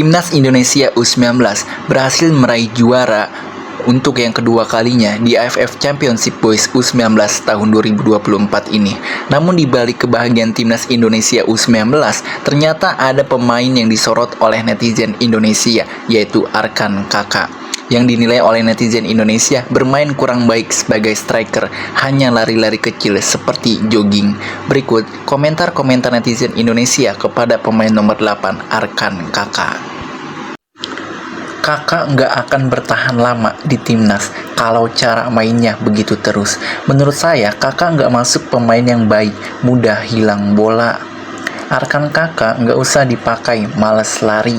Timnas Indonesia U19 berhasil meraih juara untuk yang kedua kalinya di AFF Championship Boys U19 tahun 2024 ini. Namun di balik kebahagiaan Timnas Indonesia U19, ternyata ada pemain yang disorot oleh netizen Indonesia, yaitu Arkan Kakak, yang dinilai oleh netizen Indonesia bermain kurang baik sebagai striker, hanya lari-lari kecil seperti jogging. Berikut komentar-komentar netizen Indonesia kepada pemain nomor 8, Arkan Kakak. Kakak nggak akan bertahan lama di timnas kalau cara mainnya begitu terus. Menurut saya, Kakak nggak masuk pemain yang baik, mudah hilang bola. Arkan Kakak nggak usah dipakai, males lari.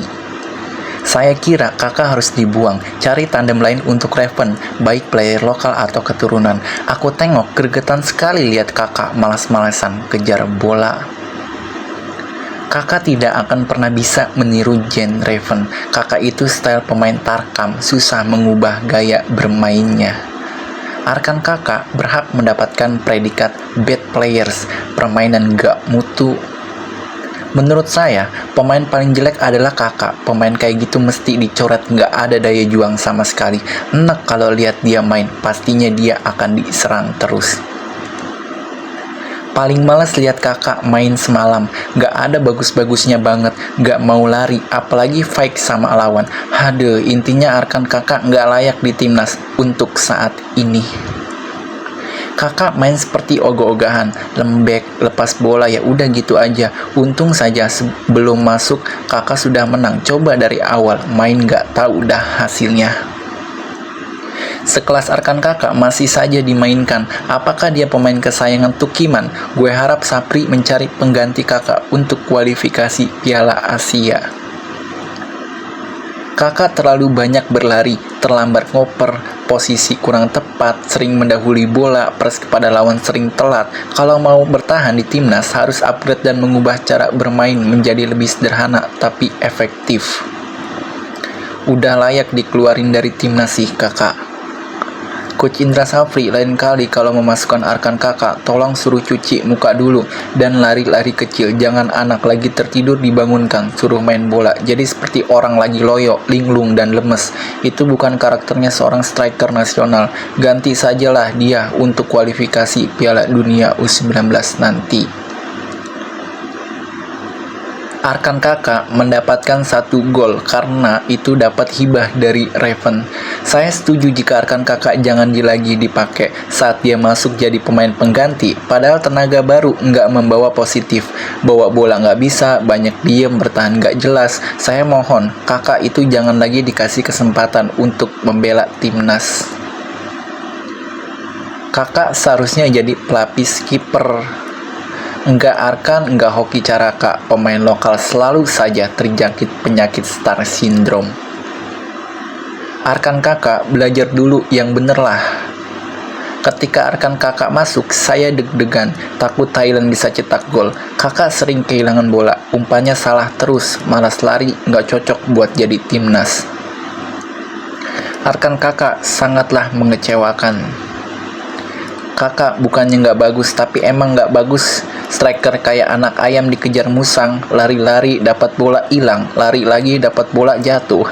Saya kira Kakak harus dibuang, cari tandem lain untuk Raven, baik player lokal atau keturunan. Aku tengok gregetan sekali lihat Kakak malas-malasan kejar bola. Kakak tidak akan pernah bisa meniru Jen Raven. Kakak itu style pemain tarkam, susah mengubah gaya bermainnya. Arkan Kakak berhak mendapatkan predikat bad players, permainan gak mutu. Menurut saya, pemain paling jelek adalah Kakak. Pemain kayak gitu mesti dicoret, nggak ada daya juang sama sekali. Enak kalau lihat dia main, pastinya dia akan diserang terus. Paling males lihat Kakak main semalam, nggak ada bagus-bagusnya banget, nggak mau lari, apalagi fight sama lawan. Haduh, intinya Arkan Kakak nggak layak di timnas untuk saat ini. Kakak main seperti ogah-ogahan, lembek, lepas bola ya udah gitu aja. Untung saja sebelum masuk Kakak sudah menang. Coba dari awal main nggak tahu dah hasilnya. Sekelas Arkan Kakak masih saja dimainkan. Apakah dia pemain kesayangan Tukiman? Gue harap Sapri mencari pengganti Kakak untuk kualifikasi Piala Asia. Kakak terlalu banyak berlari, terlambat ngoper, posisi kurang tepat, sering mendahului bola, pres kepada lawan sering telat. Kalau mau bertahan di timnas, harus upgrade dan mengubah cara bermain menjadi lebih sederhana tapi efektif. Udah layak dikeluarin dari timnas sih Kakak. Coach Indra Safri, lain kali kalau memasukkan Arkan Kakak, tolong suruh cuci muka dulu dan lari-lari kecil. Jangan anak lagi tertidur dibangunkan, suruh main bola. Jadi seperti orang lagi loyo, linglung dan lemes. Itu bukan karakternya seorang striker nasional. Ganti sajalah dia untuk kualifikasi Piala Dunia U19 nanti. Arkan Kakak mendapatkan 1 gol karena itu dapat hibah dari Raven. Saya setuju jika Arkan Kakak jangan lagi dipakai saat dia masuk jadi pemain pengganti, padahal tenaga baru nggak membawa positif. Bawa bola nggak bisa, banyak diem, bertahan nggak jelas. Saya mohon, Kakak itu jangan lagi dikasih kesempatan untuk membela timnas. Kakak seharusnya jadi pelapis kiper. Enggak Arkan, enggak Hoki Caraka, pemain lokal selalu saja terjangkit penyakit star syndrome. Arkan Kakak belajar dulu yang bener lah. Ketika Arkan Kakak masuk, saya deg-degan, takut Thailand bisa cetak gol. Kakak sering kehilangan bola, umpannya salah terus, malas lari, nggak cocok buat jadi timnas. Arkan Kakak sangatlah mengecewakan. Kakak bukannya nggak bagus, tapi emang nggak bagus. Striker kayak anak ayam dikejar musang, lari-lari dapat bola hilang, lari lagi dapat bola jatuh.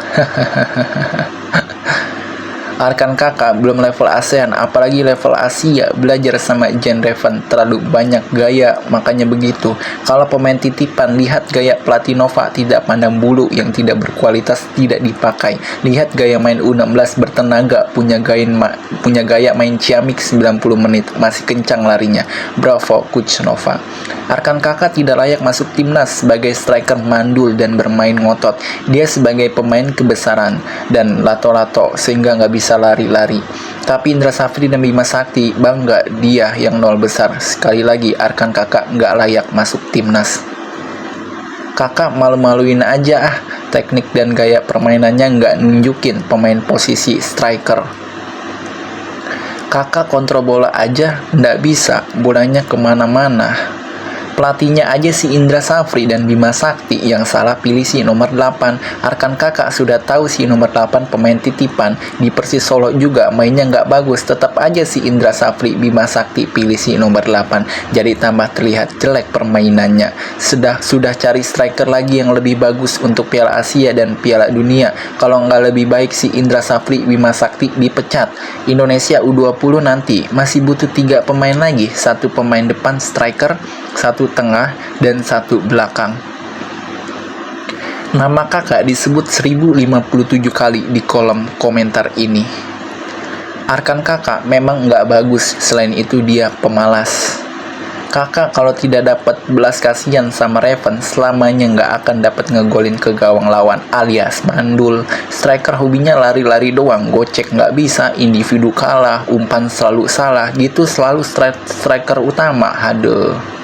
Arkan Kakak belum level ASEAN, apalagi level Asia. Belajar sama Jen Raven, terlalu banyak gaya, makanya begitu. Kalau pemain titipan, lihat gaya pelatih Nova, tidak pandang bulu, yang tidak berkualitas tidak dipakai. Lihat gaya main U16 bertenaga, punya gaya main ciamik 90 menit, masih kencang larinya. Bravo Coach Nova. Arkan Kakak tidak layak masuk timnas sebagai striker mandul dan bermain ngotot. Dia sebagai pemain kebesaran dan lato-lato sehingga nggak bisa lari-lari. Tapi Indra Safri dan Bima Sakti bangga dia yang nol besar. Sekali lagi Arkan Kakak nggak layak masuk timnas. Kakak malu-maluin aja teknik dan gaya permainannya nggak nunjukin pemain posisi striker. Kakak kontrol bola aja nggak bisa, bolanya kemana-mana. Pelatihnya aja si Indra Safri dan Bima Sakti, yang salah pilih si nomor 8. Arkan kakak sudah tahu si nomor 8 pemain titipan. Di Persis Solo juga mainnya nggak bagus, tetap aja si Indra Safri, Bima Sakti pilih si nomor 8. Jadi tambah terlihat jelek permainannya. Sudah cari striker lagi yang lebih bagus untuk Piala Asia dan Piala Dunia. Kalau nggak lebih baik si Indra Safri, Bima Sakti dipecat. Indonesia U20 nanti masih butuh 3 pemain lagi, 1 pemain depan striker, 1 tengah, dan 1 belakang. Nama kakak disebut 1057 kali di kolom komentar ini. Arkan kakak memang nggak bagus, selain itu dia pemalas. Kakak kalau tidak dapat belas kasihan sama Raven, selamanya nggak akan dapat ngegolin ke gawang lawan, alias mandul. Striker hobinya lari-lari doang, gocek nggak bisa, individu kalah, umpan selalu salah, gitu selalu striker utama. Haduh.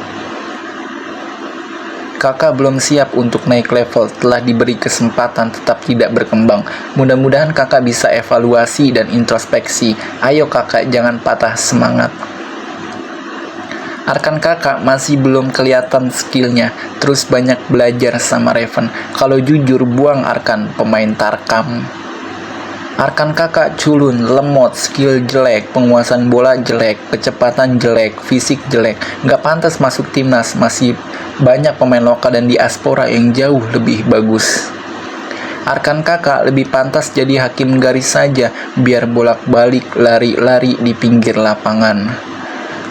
Kakak belum siap untuk naik level, telah diberi kesempatan tetap tidak berkembang. Mudah-mudahan kakak bisa evaluasi dan introspeksi. Ayo kakak, jangan patah semangat. Arkan kakak masih belum kelihatan skillnya, terus banyak belajar sama Raven. Kalau jujur, buang Arkan, pemain Tarkam. Arkan kakak culun, lemot, skill jelek, penguasaan bola jelek, kecepatan jelek, fisik jelek, nggak pantas masuk timnas. Masih banyak pemain lokal dan diaspora yang jauh lebih bagus. Arkan kakak lebih pantas jadi hakim garis saja, biar bolak-balik lari-lari di pinggir lapangan.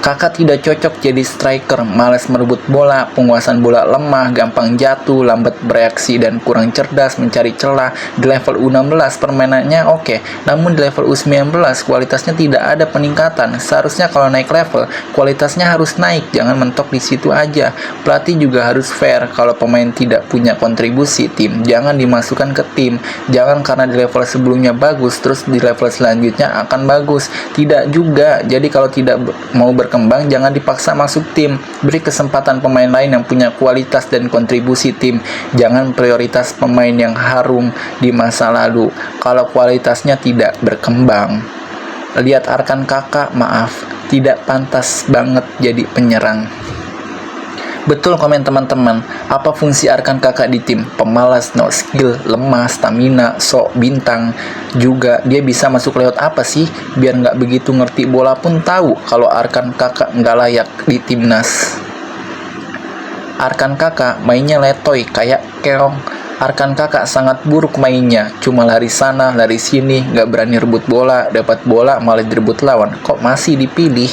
Kakak tidak cocok jadi striker, malas merebut bola, penguasaan bola lemah, gampang jatuh, lambat bereaksi, dan kurang cerdas mencari celah. Di level U16 permainannya oke, namun di level U19 kualitasnya tidak ada peningkatan. Seharusnya kalau naik level, kualitasnya harus naik, jangan mentok di situ aja. Pelatih juga harus fair, kalau pemain tidak punya kontribusi tim, jangan dimasukkan ke tim. Jangan karena di level sebelumnya bagus, terus di level selanjutnya akan bagus. Tidak juga, jadi kalau tidak mau berkembang, jangan dipaksa masuk tim. Beri kesempatan pemain lain yang punya kualitas dan kontribusi tim. Jangan prioritas pemain yang harum di masa lalu kalau kualitasnya tidak berkembang. Lihat Arkan kakak, maaf, tidak pantas banget jadi penyerang. Betul komen teman-teman, apa fungsi Arkan kakak di tim? Pemalas, no skill, lemah, stamina, sok bintang. Juga dia bisa masuk lewat apa sih? Biar nggak begitu ngerti bola pun tahu kalau Arkan kakak nggak layak di timnas. Arkan kakak mainnya letoy kayak keong. Arkan kakak sangat buruk mainnya, cuma lari sana, lari sini, nggak berani rebut bola, dapat bola malah direbut lawan. Kok masih dipilih?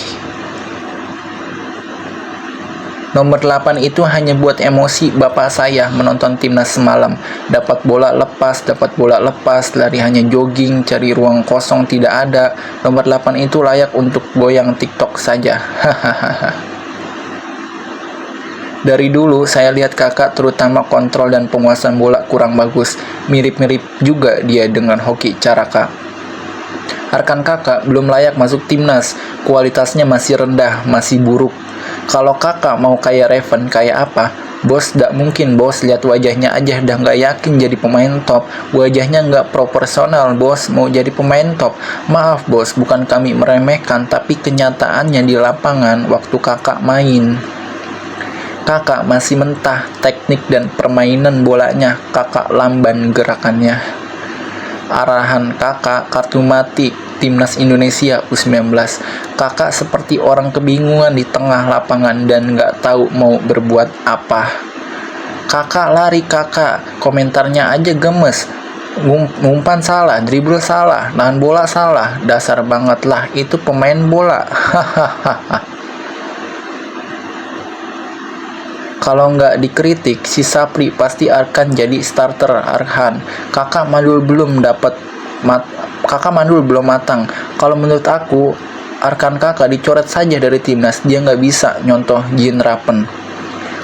Nomor 8 itu hanya buat emosi bapak saya menonton timnas semalam. Dapat bola lepas, lari hanya jogging, cari ruang kosong tidak ada. Nomor 8 itu layak untuk goyang TikTok saja. Hahaha. Dari dulu saya lihat kakak terutama kontrol dan penguasaan bola kurang bagus. Mirip-mirip juga dia dengan Hoki Caraka. Arkan kakak belum layak masuk timnas, kualitasnya masih rendah, masih buruk. Kalau kakak mau kayak Raven, kayak apa? Bos, gak mungkin bos, lihat wajahnya aja udah gak yakin jadi pemain top. Wajahnya gak proporsional bos, mau jadi pemain top. Maaf bos, bukan kami meremehkan, tapi kenyataannya di lapangan waktu kakak main. Kakak masih mentah, teknik dan permainan bolanya, kakak lamban gerakannya. Arahan kakak kartu mati timnas Indonesia U19. Kakak seperti orang kebingungan di tengah lapangan dan nggak tahu mau berbuat apa. Kakak lari kakak, komentarnya aja gemes. Umpan salah, dribble salah, nahan bola salah, dasar banget lah itu pemain bola. Hahaha. Kalau nggak dikritik, si Sapri pasti akan jadi starter Arhan. Kakak mandul belum matang. Kalau menurut aku, Arkan kakak dicoret saja dari timnas. Dia nggak bisa nyontoh Jin Rapen.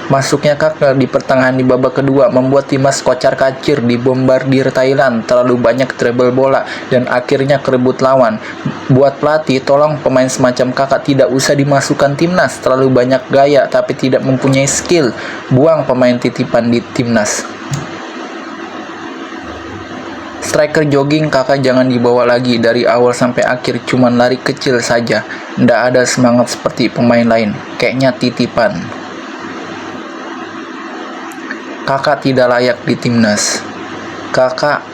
Masuknya kakak di pertengahan di babak kedua membuat timnas kocar-kacir, dibombardir Thailand, terlalu banyak treble bola, dan akhirnya kerebut lawan. Buat pelatih, tolong pemain semacam kakak tidak usah dimasukkan timnas, terlalu banyak gaya tapi tidak mempunyai skill. Buang pemain titipan di timnas. Striker jogging kakak jangan dibawa lagi, dari awal sampai akhir cuman lari kecil saja. Nggak ada semangat seperti pemain lain, kayaknya titipan. Kakak tidak layak di timnas. Kakak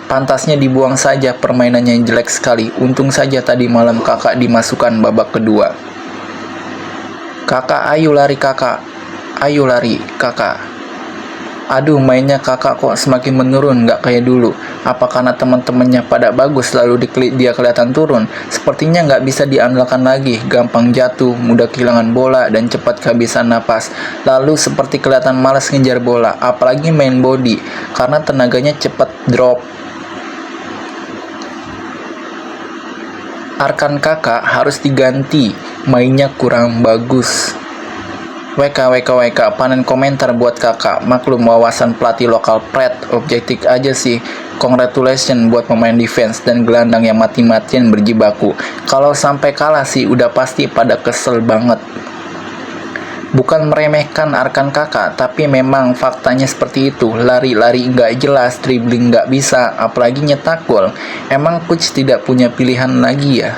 pantasnya dibuang saja, permainannya yang jelek sekali. Untung saja tadi malam kakak dimasukkan babak kedua. Kakak, ayo lari kakak. Ayo lari kakak. Aduh, mainnya kakak kok semakin menurun, nggak kayak dulu. Apa karena teman-temannya pada bagus lalu dia kelihatan turun? Sepertinya nggak bisa diandalkan lagi, gampang jatuh, mudah kehilangan bola, dan cepat kehabisan napas. Lalu seperti kelihatan malas ngejar bola, apalagi main body, karena tenaganya cepat drop. Arkan kakak harus diganti, mainnya kurang bagus. WK, panen komentar buat kakak. Maklum wawasan pelatih lokal Pret, objektif aja sih. Congratulations buat pemain defense dan gelandang yang mati-matian berjibaku. Kalau sampai kalah sih udah pasti pada kesel banget. Bukan meremehkan Arkan kakak, tapi memang faktanya seperti itu. Lari-lari nggak jelas, dribbling nggak bisa, apalagi nyetak gol. Emang coach tidak punya pilihan lagi ya?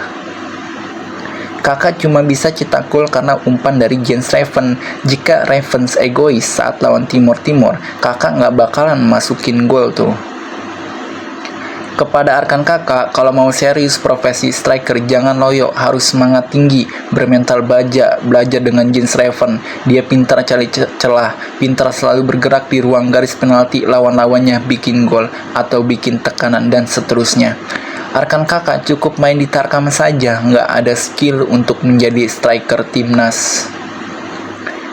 Kakak cuma bisa cetak gol karena umpan dari Jens Raven. Jika Ravens egois saat lawan Timor, kakak nggak bakalan masukin gol tuh. Kepada Arkan kakak, kalau mau serius profesi striker jangan loyo, harus semangat tinggi, bermental baja, belajar dengan Jens Raven. Dia pintar cari celah, pintar selalu bergerak di ruang garis penalti lawan-lawannya, bikin gol atau bikin tekanan dan seterusnya. Arkan kakak cukup main di Tarkam saja, nggak ada skill untuk menjadi striker timnas.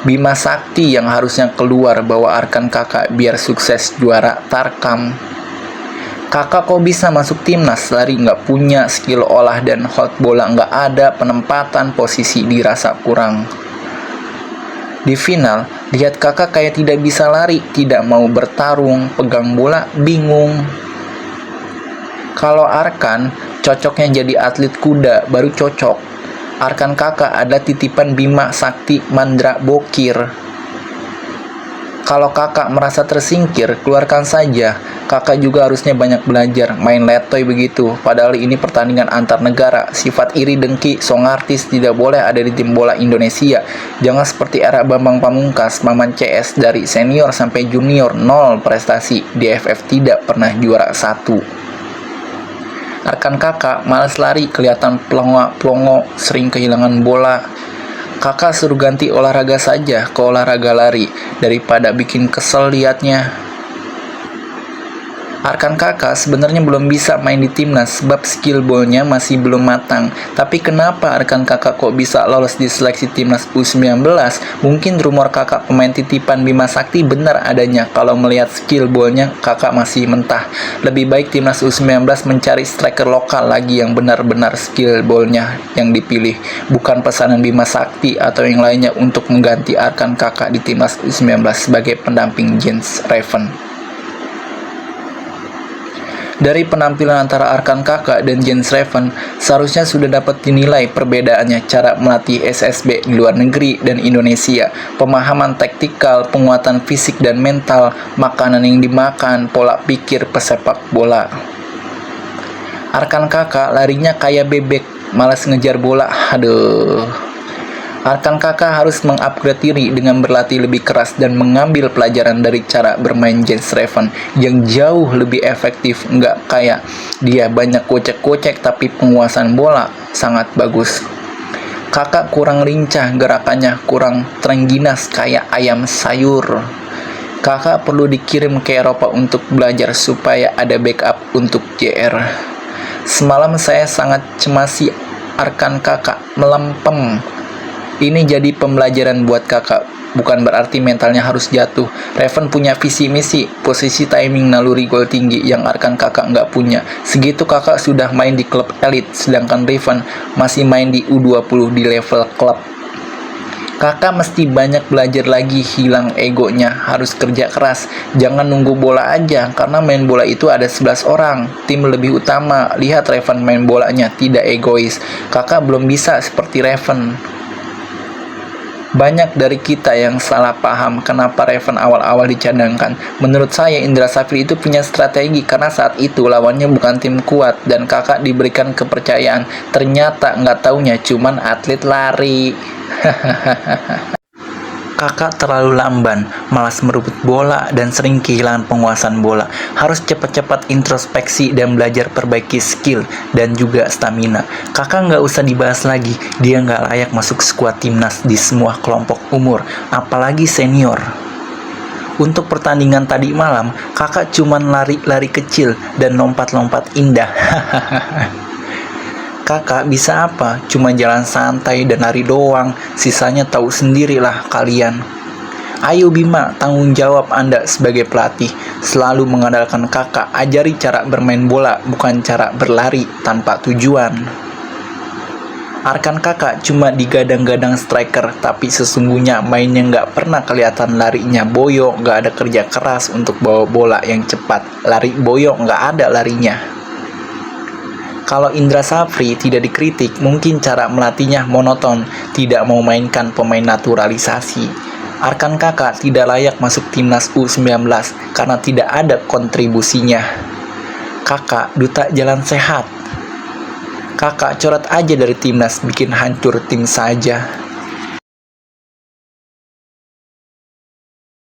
Bima Sakti yang harusnya keluar bawa Arkan kakak biar sukses juara Tarkam. Kakak kok bisa masuk timnas, lari nggak punya, skill olah dan hold bola nggak ada, penempatan posisi dirasa kurang. Di final, lihat kakak kayak tidak bisa lari, tidak mau bertarung, pegang bola bingung. Kalau Arkan, cocoknya jadi atlet kuda, baru cocok. Arkan kakak ada titipan Bima Sakti Mandra Bokir. Kalau kakak merasa tersingkir, keluarkan saja. Kakak juga harusnya banyak belajar, main letoy begitu. Padahal ini pertandingan antar negara. Sifat iri dengki, song artis tidak boleh ada di tim bola Indonesia. Jangan seperti era Bambang Pamungkas, Maman CS dari senior sampai junior, 0 prestasi. Di FF tidak pernah juara 1. Arkan kakak malas lari, kelihatan plongo, sering kehilangan bola. Kakak suruh ganti olahraga saja ke olahraga lari daripada bikin kesel liatnya. Arkan kakak sebenarnya belum bisa main di timnas sebab skill ballnya masih belum matang. Tapi kenapa Arkan kakak kok bisa lolos di seleksi timnas U19? Mungkin rumor kakak pemain titipan Bima Sakti benar adanya. Kalau melihat skill ballnya kakak masih mentah. Lebih baik timnas U19 mencari striker lokal lagi yang benar-benar skill ballnya yang dipilih, bukan pesanan Bima Sakti atau yang lainnya untuk mengganti Arkan kakak di timnas U19 sebagai pendamping Jens Raven. Dari penampilan antara Arkan kakak dan Jens Raven, seharusnya sudah dapat dinilai perbedaannya cara melatih SSB di luar negeri dan Indonesia, pemahaman taktikal, penguatan fisik dan mental, makanan yang dimakan, pola pikir pesepak bola. Arkan kakak larinya kayak bebek, malas ngejar bola, aduh. Arkan kakak harus mengupgrade diri dengan berlatih lebih keras dan mengambil pelajaran dari cara bermain Jens Raven yang jauh lebih efektif. Nggak kayak dia banyak kocek-kocek tapi penguasaan bola sangat bagus. Kakak kurang lincah gerakannya, kurang terengginas kayak ayam sayur. Kakak perlu dikirim ke Eropa untuk belajar supaya ada backup untuk JR. Semalam saya sangat cemasi Arkan kakak melempem. Ini jadi pembelajaran buat kakak, bukan berarti mentalnya harus jatuh. Raven punya visi misi, posisi timing naluri gol tinggi yang Arkan kakak nggak punya. Segitu kakak sudah main di klub elit, sedangkan Raven masih main di U20 di level klub. Kakak mesti banyak belajar lagi, hilang egonya, harus kerja keras. Jangan nunggu bola aja, karena main bola itu ada 11 orang. Tim lebih utama, lihat Raven main bolanya, tidak egois. Kakak belum bisa seperti Raven. Banyak dari kita yang salah paham kenapa Raven awal-awal dicadangkan. Menurut saya Indra Safri itu punya strategi karena saat itu lawannya bukan tim kuat dan kakak diberikan kepercayaan. Ternyata nggak taunya cuman atlet lari. Kakak terlalu lamban, malas merebut bola, dan sering kehilangan penguasaan bola. Harus cepat-cepat introspeksi dan belajar perbaiki skill dan juga stamina. Kakak nggak usah dibahas lagi, dia nggak layak masuk skuad timnas di semua kelompok umur, apalagi senior. Untuk pertandingan tadi malam, kakak cuman lari-lari kecil dan lompat-lompat indah. Kakak bisa apa? Cuma jalan santai dan lari doang. Sisanya tahu sendirilah kalian. Ayo Bima, tanggung jawab Anda sebagai pelatih. Selalu mengandalkan kakak, ajari cara bermain bola, bukan cara berlari tanpa tujuan. Arkan kakak cuma digadang-gadang striker, tapi sesungguhnya mainnya nggak pernah kelihatan larinya boyo, nggak ada kerja keras untuk bawa bola yang cepat. Lari boyo nggak ada larinya. Kalau Indra Safri tidak dikritik, mungkin cara melatihnya monoton, tidak mau mainkan pemain naturalisasi. Arkan kakak tidak layak masuk timnas U19 karena tidak ada kontribusinya. Kakak duta jalan sehat. Kakak coret aja dari timnas, bikin hancur tim saja.